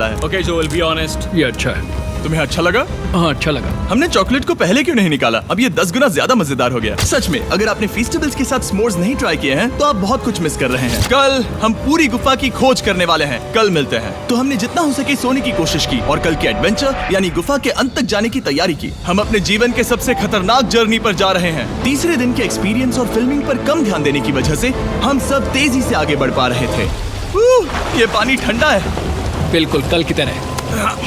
वाला है। Okay Joel, be honest. ये अच्छा है। तुम्हें अच्छा लगा? हाँ अच्छा लगा। हमने चॉकलेट को पहले क्यों नहीं निकाला? अब ये 10 गुना ज्यादा मजेदार हो गया। सच में अगर आपने फीस्टेबल्स के साथ s'mores नहीं ट्राई किए हैं तो आप बहुत कुछ मिस कर रहे हैं। कल हम पूरी गुफा की खोज करने वाले हैं। कल मिलते हैं। तो हमने जितना हो सके सोने की कोशिश की और कल के एडवेंचर यानी गुफा के अंत तक जाने की तैयारी की। हम अपने जीवन के सबसे खतरनाक जर्नी पर जा रहे हैं। तीसरे दिन के एक्सपीरियंस और फिल्मिंग पर कम ध्यान देने की वजह से हम सब तेजी से आगे बढ़ पा रहे थे। ये पानी ठंडा है। बिल्कुल कल की तरह।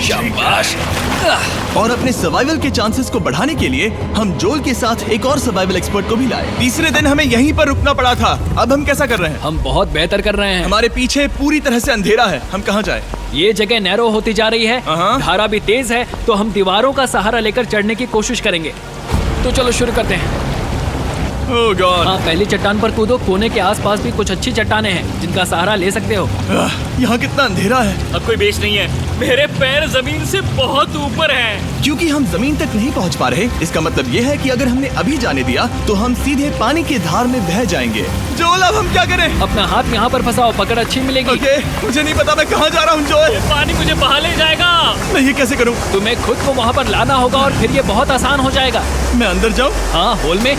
शाबाश। और अपने सर्वाइवल के चांसेस को बढ़ाने के लिए हम जोल के साथ एक और सर्वाइवल एक्सपर्ट को भी लाए। तीसरे दिन हमें यहीं पर रुकना पड़ा था। अब हम कैसा कर रहे हैं? हम बहुत बेहतर कर रहे हैं। हमारे पीछे पूरी तरह से अंधेरा है। हम कहाँ जाएं? ये जगह नैरो होती जा रही है। धारा भी तेज है तो हम दीवारों का सहारा लेकर चढ़ने की कोशिश करेंगे। तो चलो शुरू करते हैं। Oh God! हाँ पहली चट्टान पर कूदो। कोने के आसपास भी कुछ अच्छी चट्टानें हैं जिनका सहारा ले सकते हो। यहाँ कितना अंधेरा है। अब कोई बेस नहीं है। मेरे पैर जमीन से बहुत ऊपर हैं। क्योंकि हम जमीन तक नहीं पहुँच पा रहे, इसका मतलब ये है कि अगर हमने अभी जाने दिया तो हम सीधे पानी के धार में बह जाएंगे। जोल अब हम क्या करें? अपना हाथ यहाँ पर फंसाओ, पकड़ अच्छी मिलेगी। ओके, मुझे नहीं पता मैं कहाँ जा रहा हूँ जोल। पानी मुझे बहा ले जाएगा। मैं ये कैसे करूँ? तुम्हें खुद को वहाँ पर लाना होगा और फिर ये बहुत आसान हो जाएगा। मैं अंदर जाऊँ? हाँ होल में।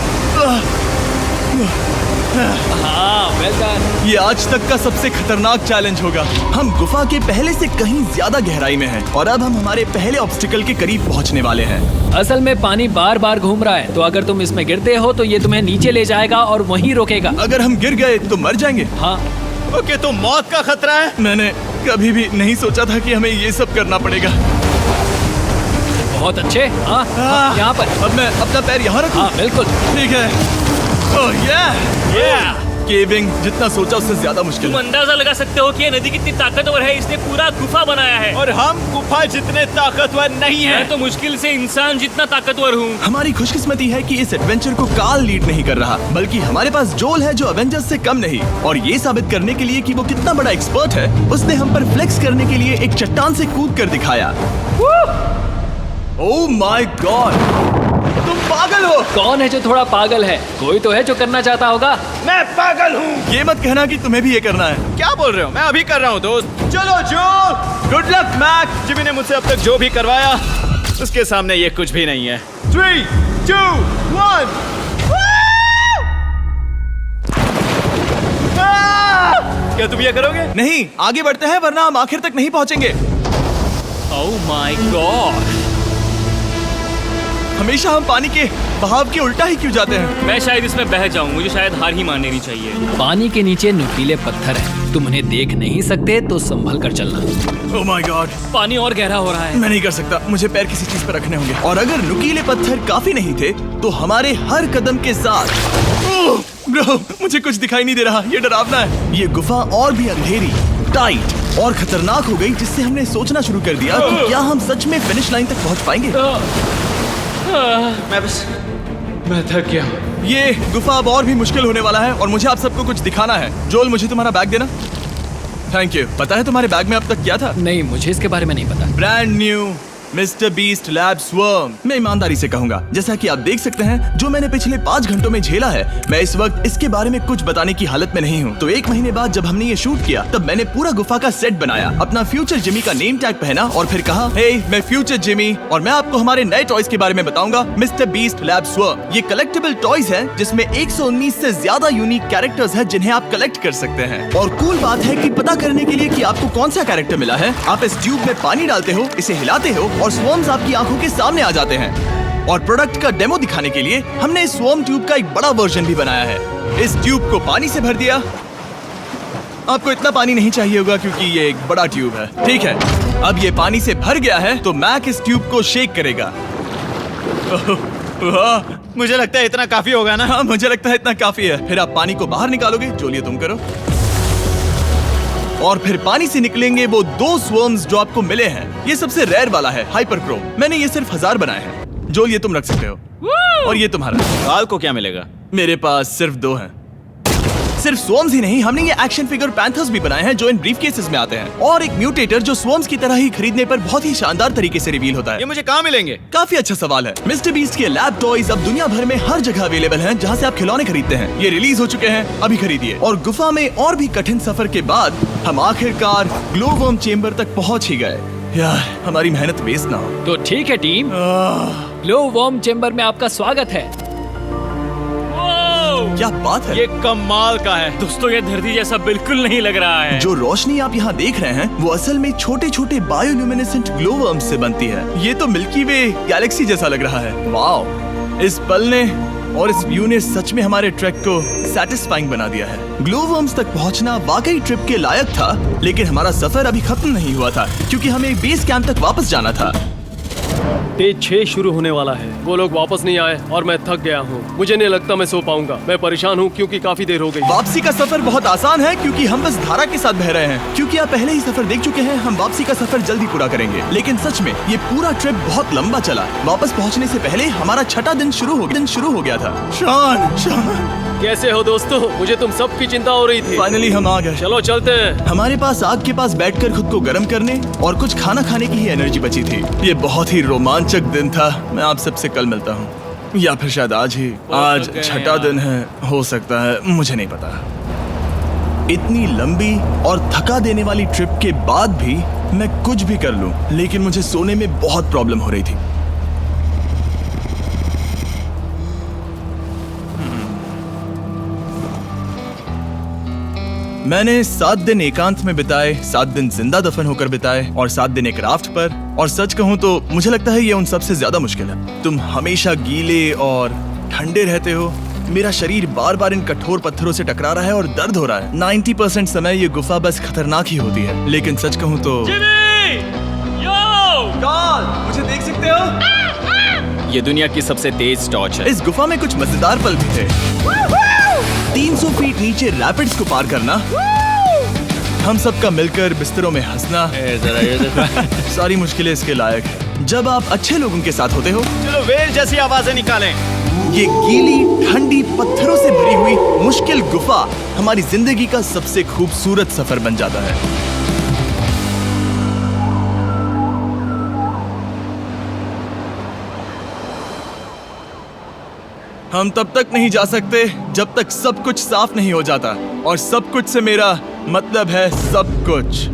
हाँ वेल डन। ये आज तक का सबसे खतरनाक चैलेंज होगा। हम गुफा के पहले से कहीं ज्यादा गहराई में हैं और अब हम हमारे पहले ऑब्स्टिकल के करीब पहुंचने वाले हैं। असल में पानी बार बार घूम रहा है तो अगर तुम इसमें गिरते हो तो ये तुम्हें नीचे ले जाएगा और वहीं रोकेगा। अगर हम गिर गए तो मर जाएंगे। हाँ ओके, तो मौत का खतरा है। मैंने कभी भी नहीं सोचा था कि हमें ये सब करना पड़ेगा। बहुत अच्छे। हाँ यहाँ पर। अब मैं अपना पैर यहाँ रखूं? हाँ बिल्कुल ठीक है। ओह केविंग जितना सोचा उससे ज्यादा मुश्किल तुम है। अंदाजा लगा सकते हो कि ये नदी कितनी ताकतवर है। इसने पूरा गुफा बनाया है और हम गुफा जितने ताकतवर नहीं मैं है। तो मुश्किल से इंसान जितना ताकतवर हूँ। हमारी खुशकिस्मती है कि इस एडवेंचर को काल लीड नहीं कर रहा, बल्कि हमारे पास जोल है जो अवेंजर्स से कम नहीं। और ये साबित करने के लिए कि वो कितना बड़ा एक्सपर्ट है, उसने हम पर फ्लेक्स करने के लिए एक चट्टान से कूद कर दिखाया। ओह माय गॉड, तुम पागल हो। कौन है जो थोड़ा पागल है? कोई तो है जो करना चाहता होगा। मैं पागल हूँ। ये मत कहना कि तुम्हें भी ये करना है। क्या बोल रहे हो? मैं अभी कर रहा हूँ दोस्त। चलो जो गुड लक मैक। जिमी ने मुझसे अब तक जो भी करवाया उसके सामने ये कुछ भी नहीं है। 3, 2, 1। क्या तुम ये करोगे? नहीं, आगे बढ़ते हैं वरना हम आखिर तक नहीं पहुंचेंगे। ओह माय गॉड, हमेशा हम पानी के बहाव के उल्टा ही क्यों जाते हैं? मैं शायद इसमें बह जाऊं। मुझे शायद हार ही मान लेनी चाहिए। पानी के नीचे नुकीले पत्थर हैं। तुम उन्हें देख नहीं सकते तो संभल कर चलना। ओह माय गॉड, पानी और गहरा हो रहा है। मैं नहीं कर सकता। मुझे पैर किसी चीज पर रखने होंगे। और अगर नुकीले पत्थर काफी नहीं थे तो हमारे हर कदम के साथ ब्रो, मुझे कुछ दिखाई नहीं दे रहा। ये डरावना है। ये गुफा और भी अंधेरी, टाइट और खतरनाक हो गई, जिससे हमने सोचना शुरू कर दिया कि क्या हम सच में फिनिश लाइन तक पहुंच पाएंगे। मैं थक गया। ये गुफा अब और भी मुश्किल होने वाला है और मुझे आप सबको कुछ दिखाना है। जोल, मुझे तुम्हारा बैग देना। Thank you. पता है तुम्हारे बैग में अब तक क्या था? नहीं, मुझे इसके बारे में नहीं पता। Brand new mister beast lab swarm. मैं ईमानदारी से कहूंगा, जैसा कि आप देख सकते हैं, जो मैंने पिछले 5 घंटों में झेला है, मैं इस वक्त इसके बारे में कुछ बताने की हालत में नहीं हूँ। तो 1 महीने बाद जब हमने ये शूट किया तब मैंने पूरा गुफा का सेट बनाया, अपना फ्यूचर जिमी का नेम टैग पहना और फिर कहा, हे मैं फ्यूचर जिमी और मैं आपको हमारे नए टॉयज के बारे में बताऊंगा, मिस्टर बीस्ट लैब स्वर्म। ये कलेक्टेबल टॉयज है जिसमें 119 से ज्यादा यूनिक कैरेक्टर्स है जिन्हें आप कलेक्ट कर सकते हैं। और कूल बात है कि पता करने के लिए कि आपको कौन सा कैरेक्टर मिला है, आप इस ट्यूब में पानी डालते हो, इसे हिलाते हो और स्वर्म्स आपकी आंखों के सामने आ जाते हैं। और प्रोडक्ट का डेमो दिखाने के लिए हमने इस स्वॉर्म ट्यूब का एक बड़ा वर्जन भी बनाया है। इस ट्यूब को पानी से भर दिया। आपको इतना पानी नहीं चाहिए होगा क्योंकि ये एक बड़ा ट्यूब है। ठीक है, अब ये पानी से भर गया है तो मैक इस ट्यूब को शेक करेगा। मुझे लगता है इतना काफी होगा ना? हाँ, मुझे लगता है इतना काफी है। फिर आप पानी को बाहर निकालोगे। जोलिए तुम करो। और फिर पानी से निकलेंगे वो 2 स्वर्म्स जो आपको मिले हैं। ये सबसे रेयर वाला है, हाइपरक्रोम। मैंने ये सिर्फ 1000 बनाए हैं। जो ये तुम रख सकते हो और ये तुम्हारा। काल को क्या मिलेगा? मेरे पास सिर्फ 2 हैं। सिर्फ स्वॉर्म्स ही नहीं, हमने ये एक्शन फिगर पैंथर्स भी बनाए हैं जो इन ब्रीफ केसेस में आते हैं, और एक म्यूटेटर जो स्वॉर्म्स की तरह ही खरीदने पर बहुत ही शानदार तरीके से रिवील होता है। ये मुझे कहाँ मिलेंगे? काफी अच्छा सवाल है। मिस्टर बीस्ट के लैब टॉयज अब दुनिया भर में हर जगह अवेलेबल हैं जहां से आप खिलौने खरीदते हैं। ये रिलीज हो चुके हैं, अभी खरीदिए। और गुफा में और भी कठिन सफर के बाद हम आखिरकार ग्लोवर्म चेंबर तक पहुंच ही गए। यार, हमारी मेहनत वेस्ट ना हो। तो ठीक है टीम, ग्लो वर्म चेंबर में आपका स्वागत है। वाओ! क्या बात है। ये कमाल का है। दोस्तों ये धरती जैसा बिल्कुल नहीं लग रहा है। जो रोशनी आप यहाँ देख रहे हैं वो असल में छोटे छोटे बायोल्यूमिनेसेंट ग्लोवर्म्स से बनती है। ये तो मिल्की वे गैलेक्सी जैसा लग रहा है। वाओ! इस पल ने और इस व्यू ने सच में हमारे ट्रैक को सैटिस्फाइंग बना दिया है। ग्लोवर्म्स तक पहुंचना वाकई ट्रिप के लायक था, लेकिन हमारा सफर अभी खत्म नहीं हुआ था क्योंकि हमें बेस कैंप तक वापस जाना था। डे 6 शुरू होने वाला है। वो लोग वापस नहीं आए और मैं थक गया हूँ। मुझे नहीं लगता मैं सो पाऊंगा। मैं परेशान हूँ क्योंकि काफी देर हो गई। वापसी का सफर बहुत आसान है क्योंकि हम बस धारा के साथ बह रहे हैं। क्योंकि आप पहले ही सफर देख चुके हैं, हम वापसी का सफर जल्दी पूरा करेंगे। लेकिन सच में ये पूरा ट्रिप बहुत लंबा चला। वापस पहुंचने से पहले हमारा छठा दिन शुरू हो गया था। शान, कैसे हो दोस्तों? मुझे तुम सबकी चिंता हो रही थी। फाइनली हम आ गए। चलो चलते हैं। हमारे पास आग के पास बैठकर खुद को गर्म करने और कुछ खाना खाने की ही एनर्जी बची थी। ये बहुत ही रोमांचक दिन था। मैं आप सबसे कल मिलता हूँ, या फिर शायद आज ही। आज छठा दिन है, हो सकता है, मुझे नहीं पता। इतनी लंबी और थका देने वाली ट्रिप के बाद भी मैं कुछ भी कर लूं, लेकिन मुझे सोने में बहुत प्रॉब्लम हो रही थी। मैंने 7 दिन एकांत में बिताए, 7 दिन जिंदा दफन होकर बिताए और 7 दिन एक राफ्ट पर। और सच कहूं तो मुझे लगता है ये उन सबसे ज्यादा मुश्किल है। तुम हमेशा गीले और ठंडे रहते हो। मेरा शरीर बार बार इन कठोर पत्थरों से टकरा रहा है और दर्द हो रहा है। 90% समय ये गुफा बस खतरनाक ही होती है। लेकिन सच कहूं तो जिमी! यो! कार्ल, मुझे देख सकते हो? ये दुनिया की सबसे तेज टॉर्च है। इस गुफा में कुछ मजेदार पल भी थे। 300 फीट नीचे रैपिड्स को पार करना, हम सबका मिलकर बिस्तरों में हंसना, सारी मुश्किलें इसके लायक है जब आप अच्छे लोगों के साथ होते हो। चलो वेल जैसी आवाजें निकालें। ये गीली ठंडी पत्थरों से भरी हुई मुश्किल गुफा हमारी जिंदगी का सबसे खूबसूरत सफर बन जाता है। हम तब तक नहीं जा सकते जब तक सब कुछ साफ नहीं हो जाता, और सब कुछ से मेरा मतलब है सब कुछ।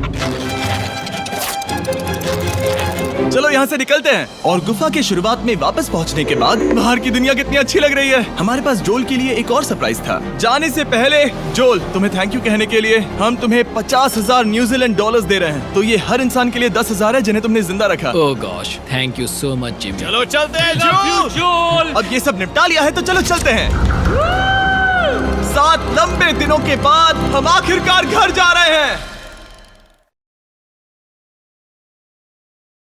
चलो यहाँ से निकलते हैं। और गुफा के शुरुआत में वापस पहुँचने के बाद बाहर की दुनिया कितनी अच्छी लग रही है। हमारे पास जोल के लिए एक और सरप्राइज था। जाने से पहले जोल, तुम्हें थैंक यू कहने के लिए हम तुम्हें 50,000 न्यूजीलैंड डॉलर्स दे रहे हैं। तो ये हर इंसान के लिए 10,000 है जिन्हें तुमने जिंदा रखा। Oh gosh, thank you so much Jimmy. चलो चलते हैं Love you, जो। जोल! अब ये सब निपटा लिया है तो चलो चलते हैं। 7 लंबे दिनों के बाद हम आखिरकार घर जा